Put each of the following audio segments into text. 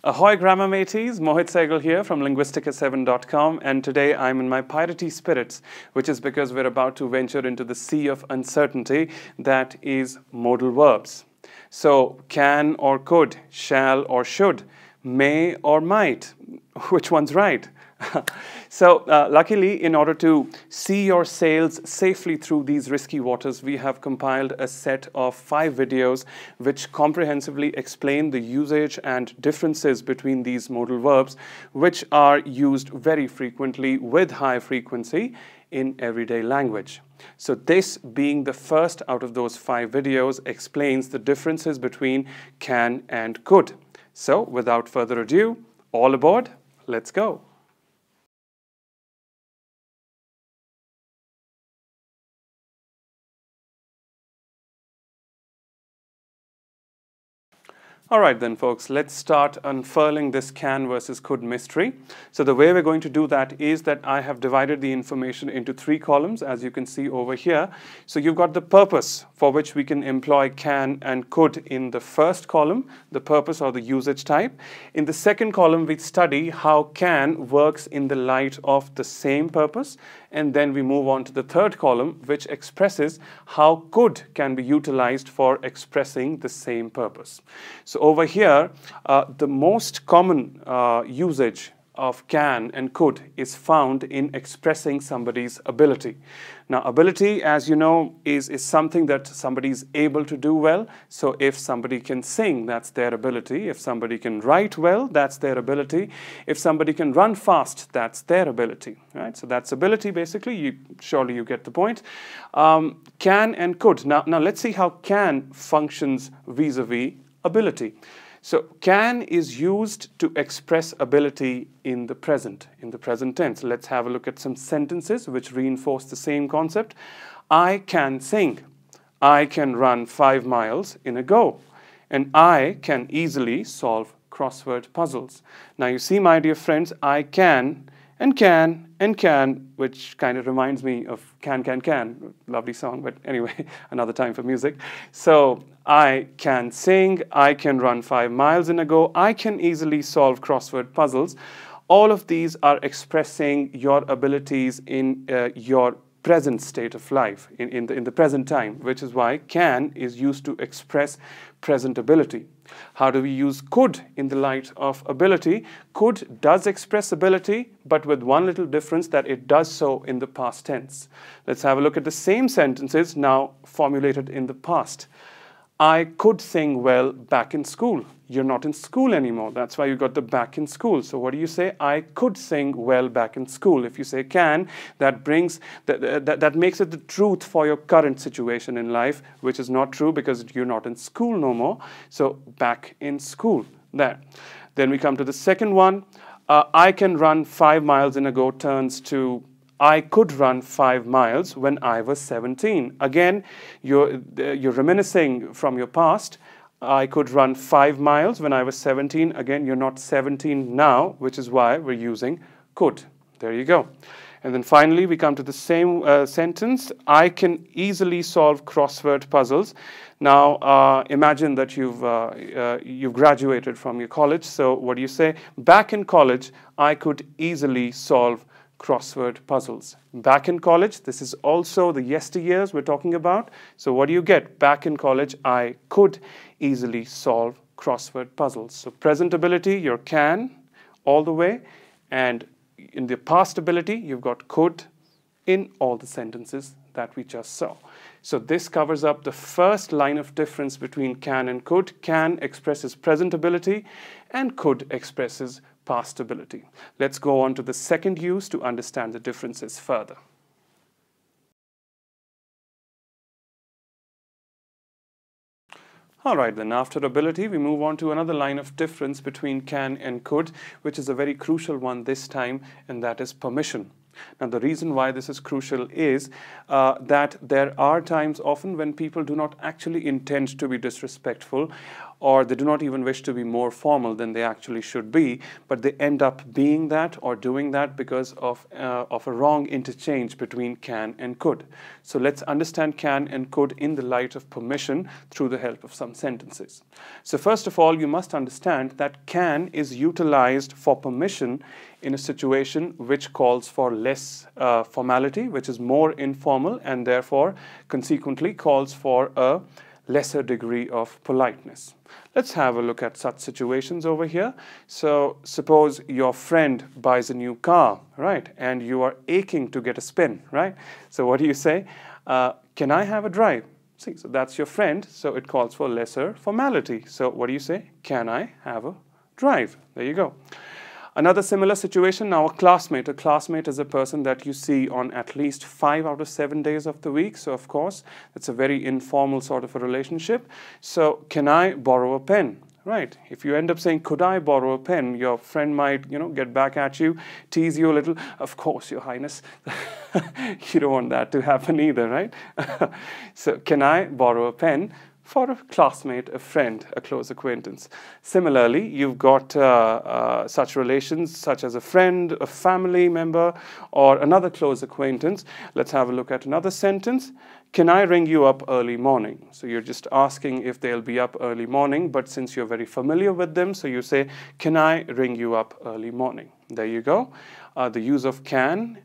Ahoy grammar mateys, Mohit Sehgal here from linguistica7.com, and today I'm in my piratey spirits, which is because we're about to venture into the sea of uncertainty that is modal verbs. So can or could, shall or should, may or might, which one's right? So luckily, in order to see your sails safely through these risky waters, we have compiled a set of 5 videos which comprehensively explain the usage and differences between these modal verbs, which are used very frequently with high frequency in everyday language. So this, being the first out of those 5 videos, explains the differences between can and could. So without further ado, all aboard, let's go. All right then, folks, let's start unfurling this can versus could mystery. So the way we're going to do that is that I have divided the information into 3 columns, as you can see over here. So you've got the purpose for which we can employ can and could in the first column, the purpose or the usage type. In the second column, we study how can works in the light of the same purpose. And then we move on to the third column, which expresses how could can be utilized for expressing the same purpose. So over here, the most common usage of can and could is found in expressing somebody's ability. Now, ability, as you know, is something that somebody is able to do well. So if somebody can sing, that's their ability. If somebody can write well, that's their ability. If somebody can run fast, that's their ability. Right? So that's ability, basically. Surely you get the point. Can and could. Now let's see how can functions vis-a-vis ability. So can is used to express ability in the present tense. Let's have a look at some sentences which reinforce the same concept. I can sing. I can run 5 miles in a go. And I can easily solve crossword puzzles. Now you see, my dear friends, I can and can, which kind of reminds me of Can. Lovely song, but anyway, another time for music. So I can sing, I can run 5 miles in a go, I can easily solve crossword puzzles. All of these are expressing your abilities in your present state of life, in the present time, which is why can is used to express present ability. How do we use could in the light of ability? Could does express ability, but with one little difference, that it does so in the past tense. Let's have a look at the same sentences now formulated in the past. I could sing well back in school. You're not in school anymore. That's why you got the back in school. So what do you say? I could sing well back in school. If you say can, that makes it the truth for your current situation in life, which is not true because you're not in school no more. So back in school. There. Then we come to the second one. I can run 5 miles in a go turns to I could run 5 miles when I was 17. Again, you're reminiscing from your past. I could run 5 miles when I was 17. Again, you're not 17 now, which is why we're using could. There you go. And then finally, we come to the same sentence. I can easily solve crossword puzzles. Now, imagine that you've graduated from your college. So what do you say? Back in college, I could easily solve crossword puzzles. Back in college, this is also the yesteryears we're talking about. So what do you get? Back in college, I could easily solve crossword puzzles. So present ability, your can all the way. And in the past ability, you've got could in all the sentences that we just saw. So this covers up the first line of difference between can and could. Can expresses present ability and could expresses past ability. Let's go on to the second use to understand the differences further. All right, then after ability, we move on to another line of difference between can and could, which is a very crucial one this time, and that is permission. Now, the reason why this is crucial is that there are times often when people do not actually intend to be disrespectful, or they do not even wish to be more formal than they actually should be, but they end up being that or doing that because of a wrong interchange between can and could. So let's understand can and could in the light of permission through the help of some sentences. So first of all, you must understand that can is utilized for permission in a situation which calls for less formality, which is more informal, and therefore consequently calls for a lesser degree of politeness. Let's have a look at such situations over here. So suppose your friend buys a new car, right? And you are aching to get a spin, right? So what do you say? Can I have a drive? See, so that's your friend, so it calls for lesser formality. So what do you say? Can I have a drive? There you go. Another similar situation, now a classmate. A classmate is a person that you see on at least 5 out of 7 days of the week. So of course, it's a very informal sort of a relationship. So can I borrow a pen? Right. If you end up saying, could I borrow a pen? Your friend might, get back at you, tease you a little. Of course, Your Highness. You don't want that to happen either, right? So can I borrow a pen? For a classmate, a friend, a close acquaintance. Similarly, you've got such relations such as a friend, a family member, or another close acquaintance. Let's have a look at another sentence. Can I ring you up early morning? So you're just asking if they'll be up early morning, but since you're very familiar with them, so you say, can I ring you up early morning? There you go. The use of can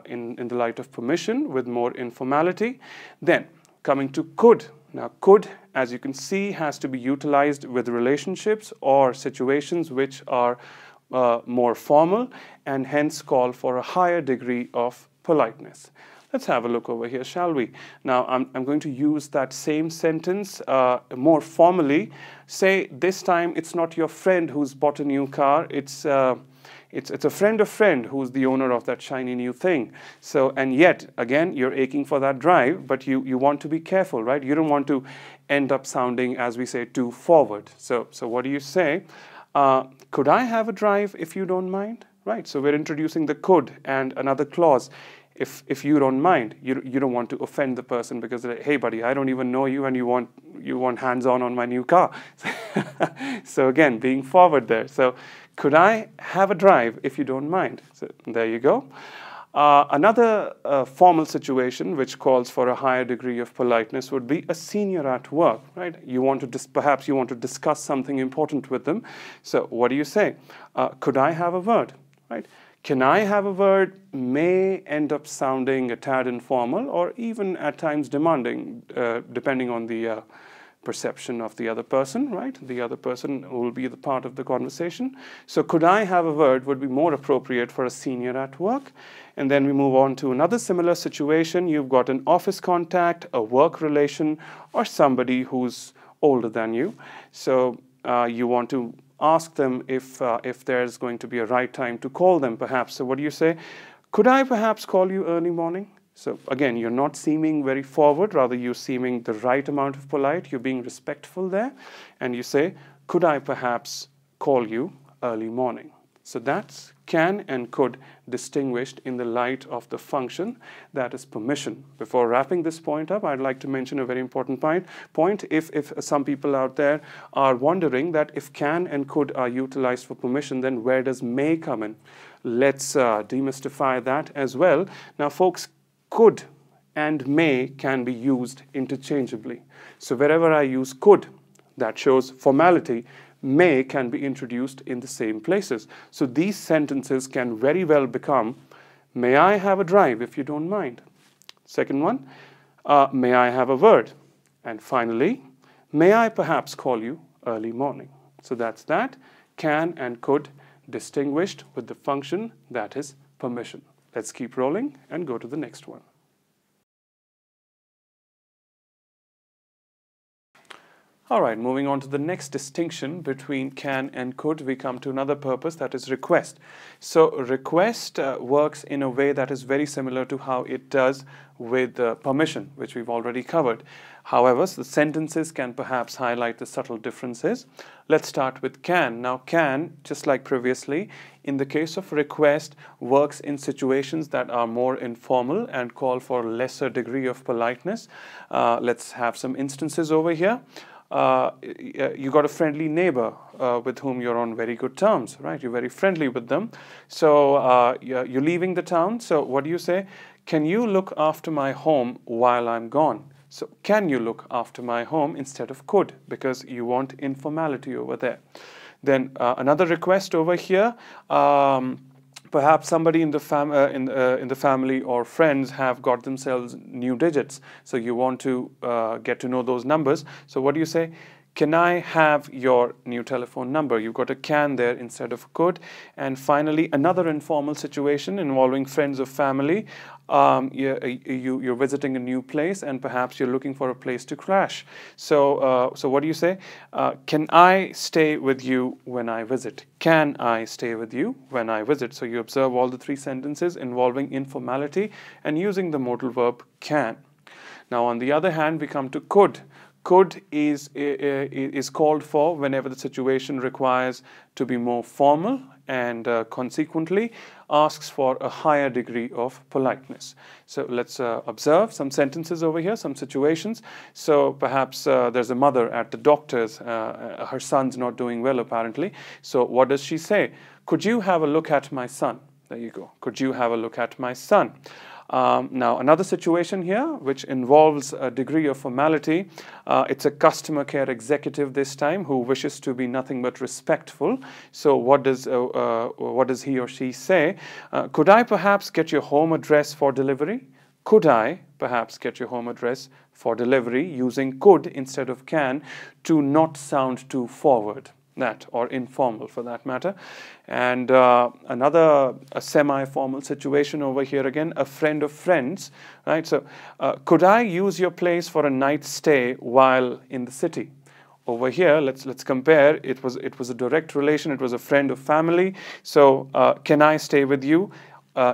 in the light of permission with more informality. Then, coming to could. Now, could, as you can see, has to be utilized with relationships or situations which are more formal and hence call for a higher degree of politeness. Let's have a look over here, shall we? Now, I'm going to use that same sentence more formally. Say, this time it's not your friend who's bought a new car, it's a friend of friend who's the owner of that shiny new thing. So, and yet, again, you're aching for that drive, but you want to be careful, right? You don't want to end up sounding, as we say, too forward. So what do you say? Could I have a drive if you don't mind? Right, so we're introducing the could and another clause. If you don't mind, you don't want to offend the person because, hey, buddy, I don't even know you and you want hands-on my new car. So again, being forward there. So could I have a drive if you don't mind? So there you go. Another formal situation which calls for a higher degree of politeness would be a senior at work, right? Perhaps you want to discuss something important with them. So what do you say? Could I have a word, right? Can I have a word may end up sounding a tad informal or even at times demanding, depending on the perception of the other person, right? The other person who will be the part of the conversation. So could I have a word would be more appropriate for a senior at work. And then we move on to another similar situation. You've got an office contact, a work relation, or somebody who's older than you. So you want to ask them if there's going to be a right time to call them, perhaps. So what do you say? Could I perhaps call you early morning? So again, you're not seeming very forward, rather you're seeming the right amount of polite, you're being respectful there, and you say, could I perhaps call you early morning? So that's can and could distinguished in the light of the function that is permission. Before wrapping this point up, I'd like to mention a very important point. If some people out there are wondering that if can and could are utilized for permission, then where does may come in? Let's demystify that as well. Now, folks, could and may can be used interchangeably. So wherever I use could, that shows formality. May can be introduced in the same places. So these sentences can very well become, may I have a drive if you don't mind? Second one, may I have a word? And finally, may I perhaps call you early morning? So that's that, can and could distinguished with the function that is permission. Let's keep rolling and go to the next one. All right, moving on to the next distinction between can and could, we come to another purpose, that is request. So request works in a way that is very similar to how it does with permission, which we've already covered. However, the sentences can perhaps highlight the subtle differences. Let's start with can. Now, can, just like previously, in the case of request, works in situations that are more informal and call for a lesser degree of politeness. Let's have some instances over here. you got a friendly neighbor with whom you're on very good terms, right? You're very friendly with them. So you're leaving the town. So what do you say? Can you look after my home while I'm gone? So can you look after my home instead of could, because you want informality over there. Then another request over here. Perhaps somebody in the family or friends have got themselves new digits. So you want to get to know those numbers. So what do you say? Can I have your new telephone number? You've got a can there instead of could. And finally, another informal situation involving friends or family. You're visiting a new place and perhaps you're looking for a place to crash. So what do you say? Can I stay with you when I visit? Can I stay with you when I visit? So you observe all the three sentences involving informality and using the modal verb can. Now on the other hand, we come to could. Could is called for whenever the situation requires to be more formal and consequently asks for a higher degree of politeness. So let's observe some sentences over here, some situations. So perhaps there's a mother at the doctor's, her son's not doing well apparently. So what does she say? Could you have a look at my son? There you go. Could you have a look at my son? Now, another situation here which involves a degree of formality. It's a customer care executive this time who wishes to be nothing but respectful. So what does he or she say? Could I perhaps get your home address for delivery? Could I perhaps get your home address for delivery, using could instead of can to not sound too forward, that, or informal for that matter. And another semi-formal situation over here again, a friend of friends, right? So could I use your place for a night stay while in the city? Over here, let's compare. It was a direct relation. It was a friend of family. So can I stay with you?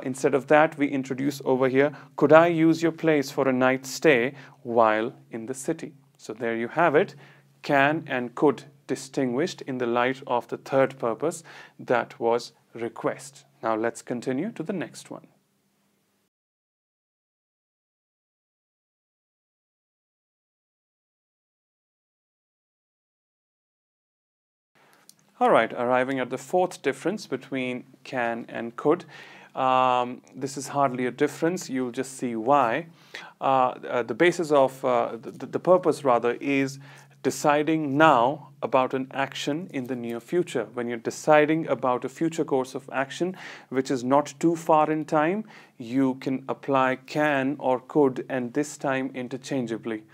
Instead of that, we introduce over here, could I use your place for a night stay while in the city? So there you have it, can and could distinguished in the light of the third purpose, that was request. Now let's continue to the next one. All right, arriving at the fourth difference between can and could. This is hardly a difference. You'll just see why. The basis of the purpose rather is deciding now about an action in the near future. When you're deciding about a future course of action which is not too far in time, you can apply can or could, and this time interchangeably.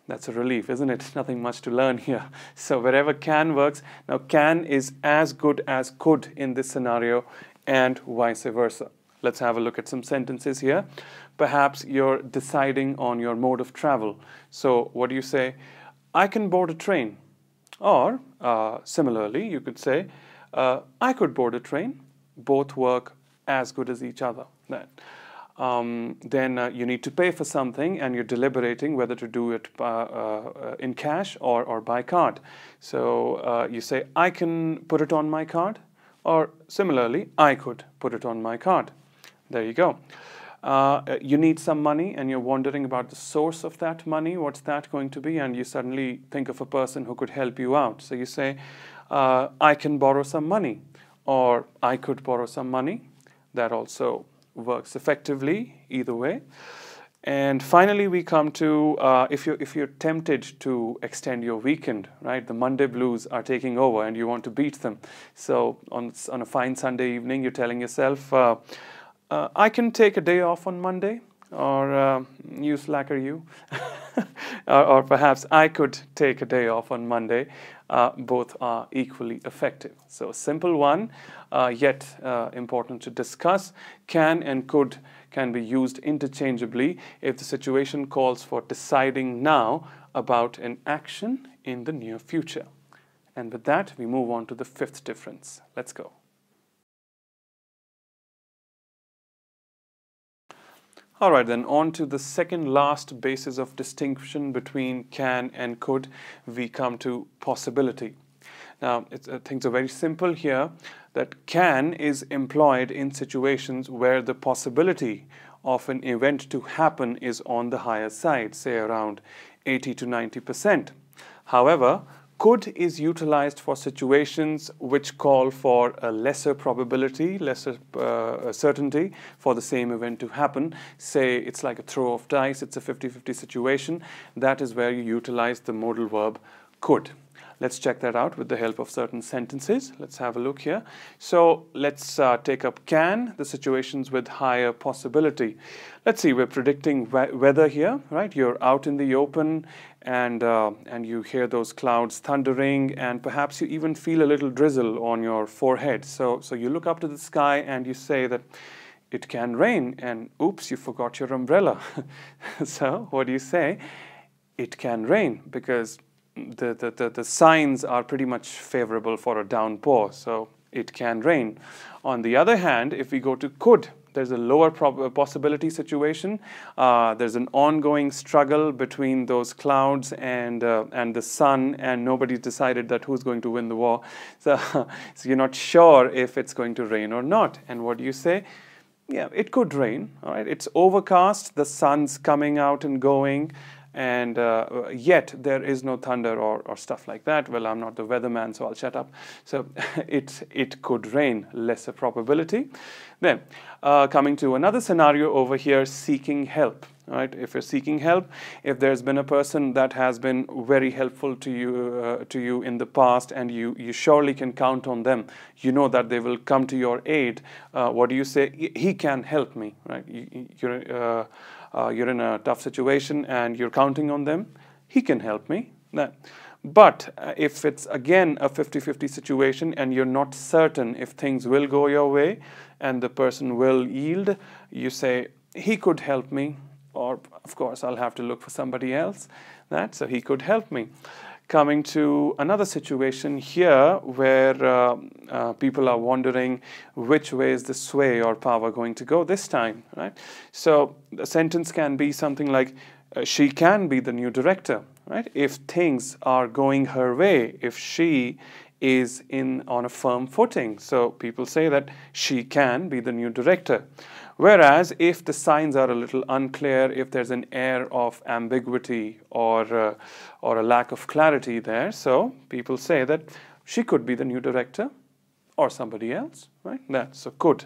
That's a relief, isn't it? Nothing much to learn here. So wherever can works, now can is as good as could in this scenario and vice versa. Let's have a look at some sentences here. Perhaps you're deciding on your mode of travel. So what do you say? I can board a train. Or similarly, you could say, I could board a train. Both work as good as each other. Then you need to pay for something and you're deliberating whether to do it in cash or by card. So you say, I can put it on my card, or similarly, I could put it on my card. There you go. You need some money and you're wondering about the source of that money, what's that going to be, and you suddenly think of a person who could help you out. So you say, I can borrow some money, or I could borrow some money. That also works effectively either way. And finally, we come to if you're tempted to extend your weekend, right? The Monday blues are taking over and you want to beat them. So on a fine Sunday evening, you're telling yourself, I can take a day off on Monday, or you slacker you. or perhaps I could take a day off on Monday. Both are equally effective. So a simple one, yet important to discuss. Can and could can be used interchangeably if the situation calls for deciding now about an action in the near future. And with that, we move on to the fifth difference. Let's go. All right, then on to the second last basis of distinction between can and could. We come to possibility. Now, things are very simple here, that can is employed in situations where the possibility of an event to happen is on the higher side, say around 80 to 90%. However, could is utilized for situations which call for a lesser probability, lesser certainty for the same event to happen. Say it's like a throw of dice, it's a 50-50 situation. That is where you utilize the modal verb could. Let's check that out with the help of certain sentences. Let's have a look here. So let's take up can, the situations with higher possibility. Let's see, we're predicting weather here, right? You're out in the open and you hear those clouds thundering, and perhaps you even feel a little drizzle on your forehead. So you look up to the sky and you say that it can rain, and oops, you forgot your umbrella. So what do you say? It can rain, because the signs are pretty much favorable for a downpour, so it can rain. On the other hand, if we go to could, there's a lower possibility situation. There's an ongoing struggle between those clouds and the sun, and nobody's decided that who's going to win the war. So you're not sure if it's going to rain or not. And what do you say? Yeah, it could rain. All right, it's overcast. The sun's coming out and going. And yet there is no thunder or stuff like that. Well, I'm not the weatherman, so I'll shut up. So it could rain, lesser probability. Then coming to another scenario over here, seeking help. Right? If you're seeking help, if there's been a person that has been very helpful to you in the past, and you surely can count on them, you know that they will come to your aid. What do you say? He can help me, right? You're in a tough situation and you're counting on them. He can help me. But if it's again a 50-50 situation and you're not certain if things will go your way and the person will yield, you say, he could help me, or of course I'll have to look for somebody else. So he could help me. Coming to another situation here where people are wondering which way is the sway or power going to go this time, right? So the sentence can be something like, she can be the new director, right? If things are going her way, if she is on a firm footing. So people say that she can be the new director. Whereas if the signs are a little unclear, if there's an air of ambiguity or a lack of clarity there, so people say that she could be the new director or somebody else, right? That's a could,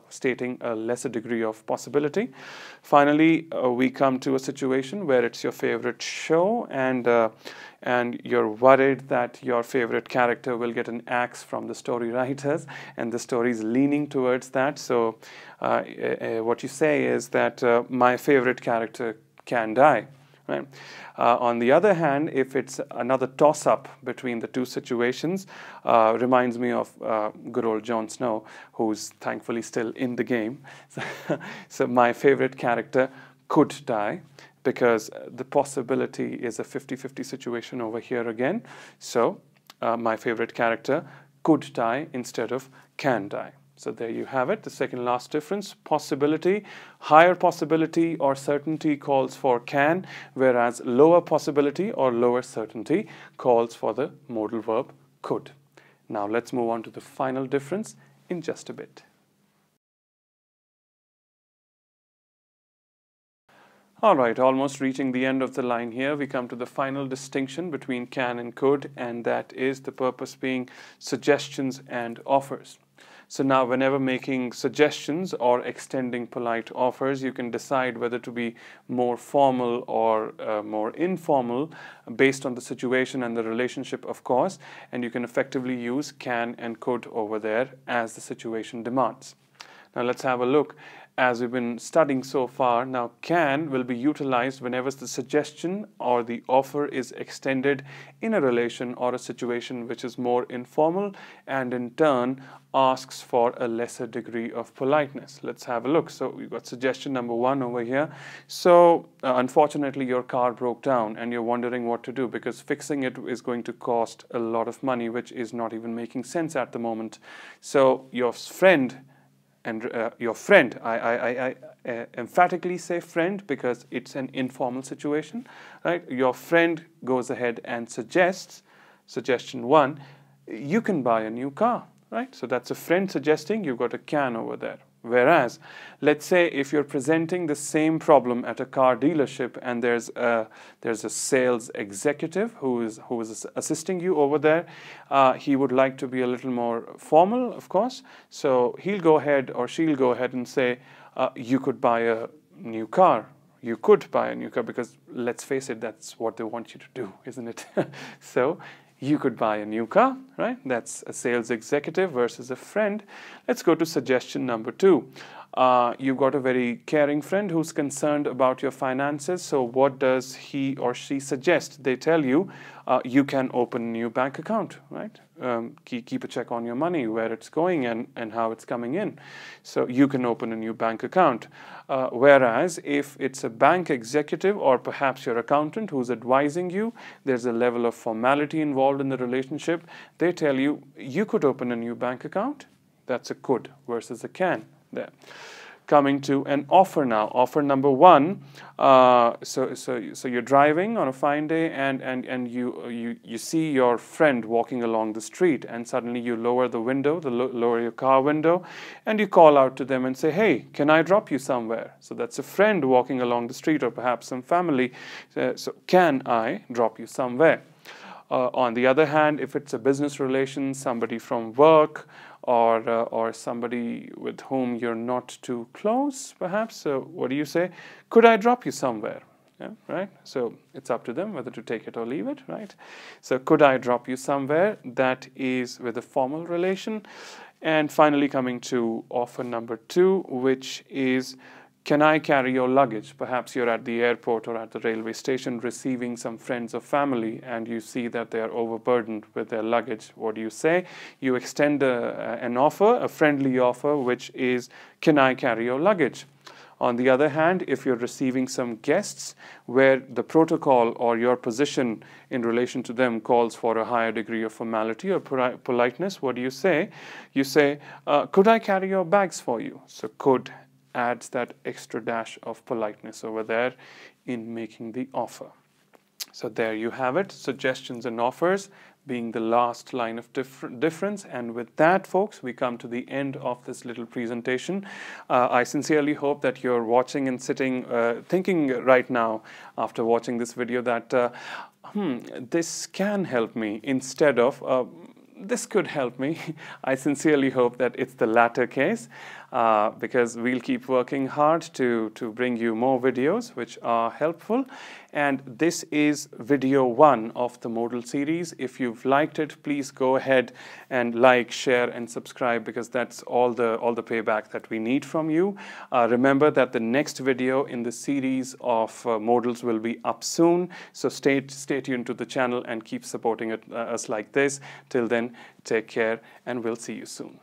stating a lesser degree of possibility. Finally, we come to a situation where it's your favorite show, and you're worried that your favorite character will get an axe from the story writers, and the story is leaning towards that. So what you say is that my favorite character can die. Right? On the other hand, if it's another toss-up between the two situations, reminds me of good old Jon Snow, who's thankfully still in the game. So my favorite character could die, because the possibility is a 50-50 situation over here again. So my favorite character could die instead of can die. So there you have it, the second last difference. Possibility, higher possibility or certainty calls for can, whereas lower possibility or lower certainty calls for the modal verb could. Now let's move on to the final difference in just a bit. All right, almost reaching the end of the line here. We come to the final distinction between can and could, and that is the purpose being suggestions and offers. So now whenever making suggestions or extending polite offers, you can decide whether to be more formal or more informal based on the situation and the relationship, of course, and you can effectively use can and could over there as the situation demands. Now let's have a look. As we've been studying so far, now can will be utilized whenever the suggestion or the offer is extended in a relation or a situation which is more informal and in turn asks for a lesser degree of politeness. Let's have a look. So we've got suggestion number 1 over here. So unfortunately your car broke down and you're wondering what to do, because fixing it is going to cost a lot of money, which is not even making sense at the moment. So your friend, I emphatically say friend because it's an informal situation, right? Your friend goes ahead and suggests, suggestion 1, you can buy a new car, right? So that's a friend suggesting, you've got a can over there. Whereas, let's say if you're presenting the same problem at a car dealership and there's a sales executive who is assisting you over there, he would like to be a little more formal, of course. So he'll go ahead or she'll go ahead and say, you could buy a new car. You could buy a new car because, let's face it, that's what they want you to do, isn't it? So you could buy a new car, right? That's a sales executive versus a friend. Let's go to suggestion number 2. You've got a very caring friend who's concerned about your finances. So what does he or she suggest? They tell you, you can open a new bank account, right? Keep a check on your money, where it's going and how it's coming in. So you can open a new bank account. Whereas if it's a bank executive or perhaps your accountant who's advising you, there's a level of formality involved in the relationship. They tell you, you could open a new bank account. That's a could versus a can there. Coming to an offer now. Offer number 1. So you're driving on a fine day and you see your friend walking along the street, and suddenly you lower the window, lower your car window, and you call out to them and say, hey, can I drop you somewhere? So that's a friend walking along the street, or perhaps some family. So can I drop you somewhere? On the other hand, if it's a business relation, somebody from work, or somebody with whom you're not too close, perhaps, so what do you say? Could I drop you somewhere? Yeah, right? So it's up to them whether to take it or leave it, right? So could I drop you somewhere? That is with a formal relation. And finally, coming to offer number 2, which is, can I carry your luggage? Perhaps you're at the airport or at the railway station receiving some friends or family, and you see that they are overburdened with their luggage. What do you say? You extend an offer, a friendly offer, which is, can I carry your luggage? On the other hand, if you're receiving some guests where the protocol or your position in relation to them calls for a higher degree of formality or politeness, what do you say? You say, could I carry your bags for you? So could adds that extra dash of politeness over there in making the offer. So there you have it, suggestions and offers being the last line of difference. And with that, folks, we come to the end of this little presentation. I sincerely hope that you're watching and sitting, thinking right now after watching this video that, this can help me instead of this could help me. I sincerely hope that it's the latter case, because we'll keep working hard to bring you more videos which are helpful. And this is video 1 of the modal series. If you've liked it, please go ahead and like, share, and subscribe, because that's all the payback that we need from you. Remember that the next video in the series of modals will be up soon. So stay tuned to the channel and keep supporting us like this. Till then, take care, and we'll see you soon.